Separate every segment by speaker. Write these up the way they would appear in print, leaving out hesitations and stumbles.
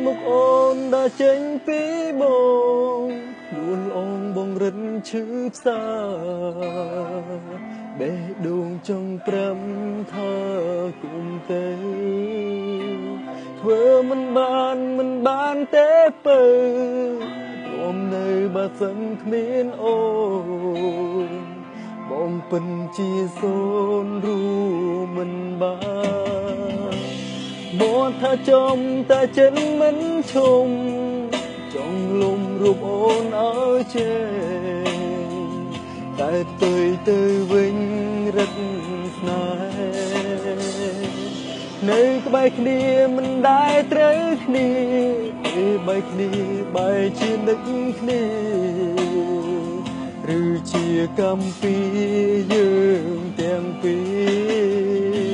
Speaker 1: មកអូនđãចេញពីបងដួលអងបងរិនឈឺផ្សាបេះដូងចង់ព្រមថាគុំទេធ្វើមិនបានទេពើរួមនៅបើសិនគ្មានអូនបងពិនជាសូនរួមមិនបានមកថាចំតែចិត្តមិនឈុំចង់លំរូបអូនឲ្យចេញតែទុយទៅវិញរឹកស្នេហ៍នៅក្បែរគ្នាមិនដែលត្រូវគ្នាពេលបែកគ្នាបែកជានឹកគ្នាឬជាកម្មពីយើងទាំងពី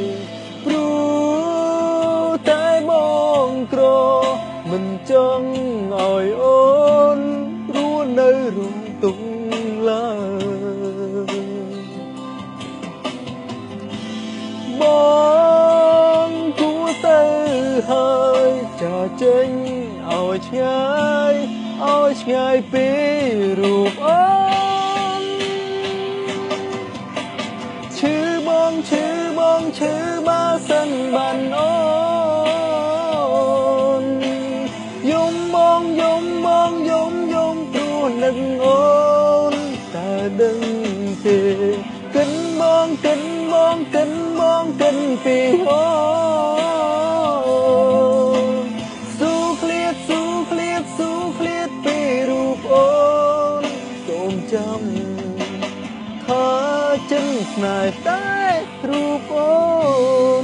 Speaker 1: រព្រោះតែបងក្រមិនចង់ឲ្យអូនរស់នៅរំទុំឡើយបងគួរទៅហើយចាចេញឲ្យឆ្ងាយពីរូបអូនឈឺបើសិនបានអូនយំព្រោះនឹងអូនតើដឹងទេកិនពីអូនស៊ូឃ្លាតពីរូបអូនកុំចាំថាចិនស្នេហ៍តែរូបអូន